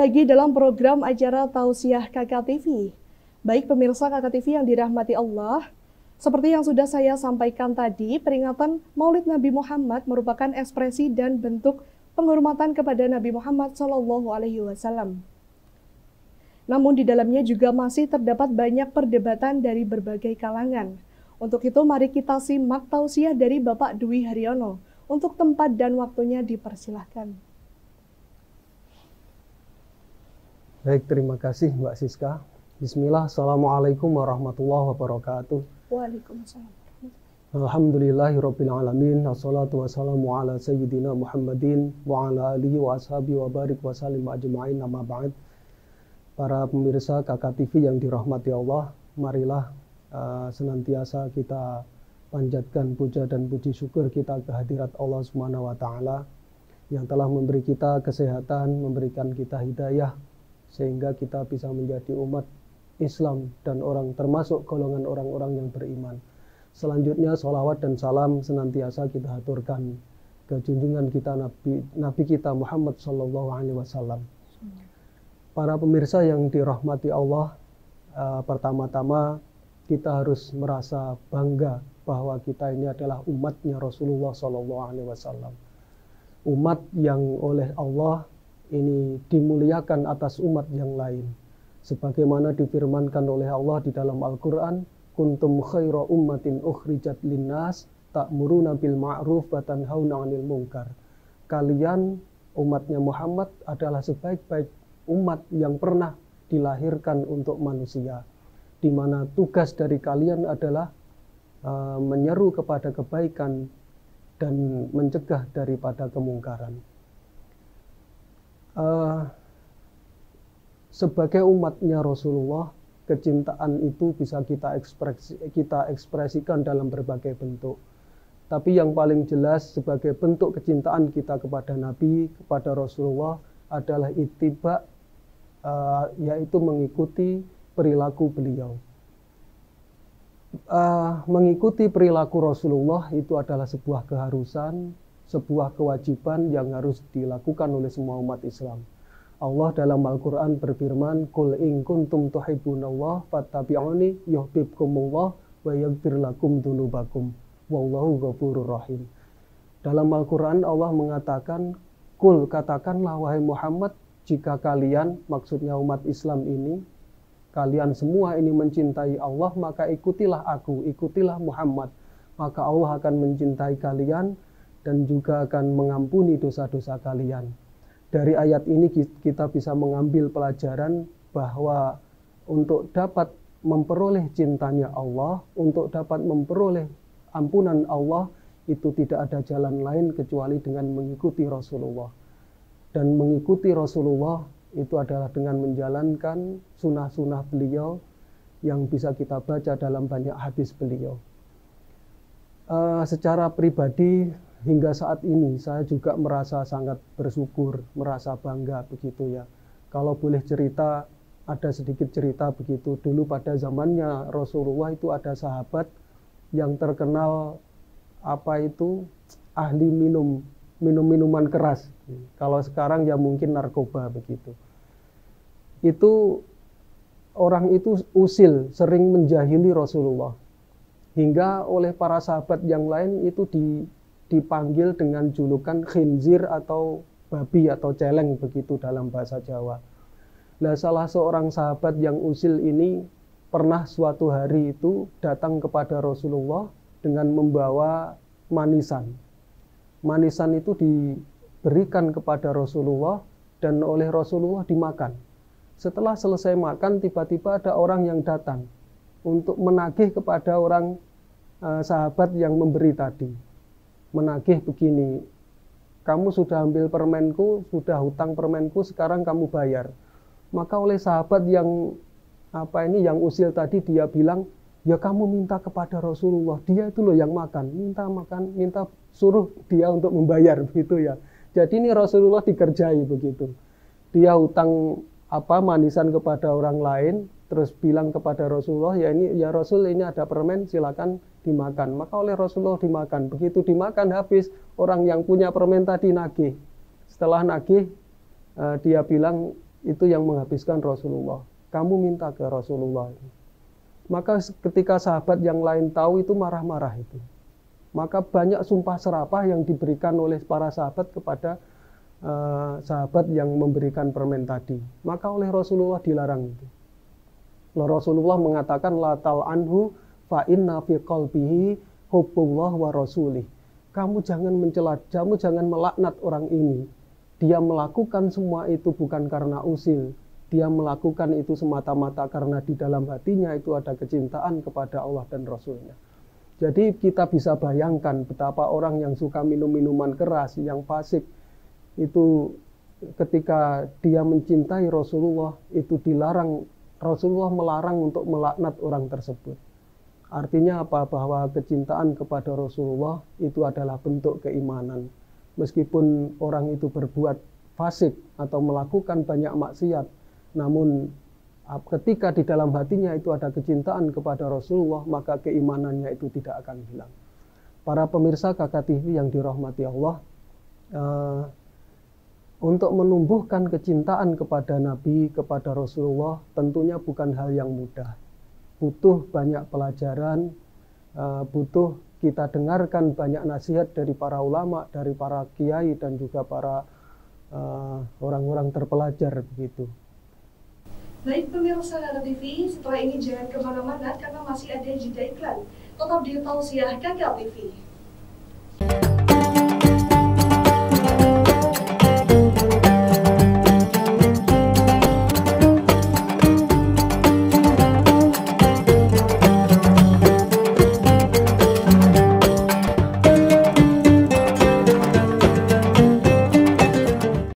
lagi dalam program acara Tausiah KKTV. Baik pemirsa KKTV yang dirahmati Allah, seperti yang sudah saya sampaikan tadi, peringatan Maulid Nabi Muhammad merupakan ekspresi dan bentuk penghormatan kepada Nabi Muhammad SAW. Namun di dalamnya juga masih terdapat banyak perdebatan dari berbagai kalangan. Untuk itu mari kita simak tausiah dari Bapak Dwi Haryono. Untuk tempat dan waktunya dipersilahkan. Baik, terima kasih Mbak Siska. Bismillah, Assalamualaikum warahmatullahi wabarakatuh. Waalaikumsalam. Alhamdulillahirabbil alamin. Wassalatu wassalamu ala sayyidina Muhammadin wa ala alihi wa ashabihi wa barik wa sallim ajma'in, amma ba'd. Para pemirsa KKTV yang dirahmati Allah, marilah senantiasa kita panjatkan puja dan puji syukur kita kehadirat Allah Subhanahu wa taala yang telah memberi kita kesehatan, memberikan kita hidayah sehingga kita bisa menjadi umat Islam dan termasuk golongan orang-orang yang beriman. Selanjutnya sholawat dan salam senantiasa kita haturkan ke junjungan kita Nabi kita Muhammad SAW. Para pemirsa yang dirahmati Allah, pertama-tama kita harus merasa bangga bahwa kita ini adalah umatnya Rasulullah SAW. Umat yang oleh Allah ini dimuliakan atas umat yang lain. Sebagaimana difirmankan oleh Allah di dalam Al-Quran, kuntum khaira ummatin ukhrijat linnas ta'muruna bil ma'ruf wa tanhauna 'anil munkar. Kalian umatnya Muhammad adalah sebaik-baik umat yang pernah dilahirkan untuk manusia, di mana tugas dari kalian adalah menyeru kepada kebaikan dan mencegah daripada kemungkaran. Sebagai umatnya Rasulullah, kecintaan itu bisa kita ekspresikan dalam berbagai bentuk. Tapi yang paling jelas sebagai bentuk kecintaan kita kepada Nabi, kepada Rasulullah adalah ittiba, yaitu mengikuti perilaku beliau. Mengikuti perilaku Rasulullah itu adalah sebuah keharusan, sebuah kewajiban yang harus dilakukan oleh semua umat Islam. Allah dalam Al-Quran berfirman, Qul in kuntum tuhibbunallah fattabi'uni yuhibbukumullah wa yaghfir lakum dzunubakum wallahu ghafurur rahim. Dalam Al-Quran Allah mengatakan, Qul, katakanlah wahai Muhammad, jika kalian, maksudnya umat Islam ini, kalian semua ini mencintai Allah, maka ikutilah aku, ikutilah Muhammad. Maka Allah akan mencintai kalian dan juga akan mengampuni dosa-dosa kalian. Dari ayat ini kita bisa mengambil pelajaran bahwa untuk dapat memperoleh cintanya Allah, untuk dapat memperoleh ampunan Allah, itu tidak ada jalan lain kecuali dengan mengikuti Rasulullah. Dan mengikuti Rasulullah itu adalah dengan menjalankan sunnah-sunnah beliau yang bisa kita baca dalam banyak hadis beliau. Secara pribadi, hingga saat ini saya juga merasa sangat bersyukur, merasa bangga begitu ya. Kalau boleh cerita, ada sedikit cerita begitu. Dulu pada zamannya Rasulullah itu ada sahabat yang terkenal ahli minuman keras. Kalau sekarang ya mungkin narkoba begitu. Itu orang itu usil, sering menjahili Rasulullah. Hingga oleh para sahabat yang lain itu dipanggil dengan julukan khinzir atau babi atau celeng begitu dalam bahasa Jawa. Nah, salah seorang sahabat yang usil ini pernah suatu hari itu datang kepada Rasulullah dengan membawa manisan. Manisan itu diberikan kepada Rasulullah dan oleh Rasulullah dimakan. Setelah selesai makan, tiba-tiba ada orang yang datang untuk menagih kepada sahabat yang memberi tadi. Menagih begini, kamu sudah ambil permenku, sudah hutang permenku, sekarang kamu bayar. Maka oleh sahabat yang usil tadi, dia bilang, ya kamu minta kepada Rasulullah, dia itu loh yang makan, minta suruh dia untuk membayar begitu ya. Jadi ini Rasulullah dikerjai begitu. Dia hutang manisan kepada orang lain, terus bilang kepada Rasulullah, ya Rasul, ini ada permen, silakan dimakan. Maka oleh Rasulullah dimakan. Begitu dimakan habis, orang yang punya permen tadi nagih. Setelah nagih, dia bilang, itu yang menghabiskan Rasulullah. Kamu minta ke Rasulullah. Maka ketika sahabat yang lain tahu itu marah-marah itu. Maka banyak sumpah serapah yang diberikan oleh para sahabat kepada sahabat yang memberikan permen tadi. Maka oleh Rasulullah dilarang itu. Rasulullah mengatakan la tal'anhu fa inna fi qalbihi hubbullah wa rasulih. Kamu jangan mencela, kamu jangan melaknat orang ini. Dia melakukan semua itu bukan karena usil. Dia melakukan itu semata-mata karena di dalam hatinya itu ada kecintaan kepada Allah dan Rasulnya. Jadi kita bisa bayangkan betapa orang yang suka minum minuman keras, yang fasik, itu ketika dia mencintai Rasulullah, itu dilarang, Rasulullah melarang untuk melaknat orang tersebut. Artinya apa? Bahwa kecintaan kepada Rasulullah itu adalah bentuk keimanan. Meskipun orang itu berbuat fasik atau melakukan banyak maksiat, namun ketika di dalam hatinya itu ada kecintaan kepada Rasulullah, maka keimanannya itu tidak akan hilang. Para pemirsa KKTV yang dirahmati Allah, untuk menumbuhkan kecintaan kepada Nabi, kepada Rasulullah, tentunya bukan hal yang mudah. Butuh banyak pelajaran, butuh kita dengarkan banyak nasihat dari para ulama, dari para kiai, dan juga para orang-orang terpelajar begitu. Baik pemirsa KKTV, setelah ini jangan kemana-mana karena masih ada jeda iklan. Tetap di Tausiah KKTV.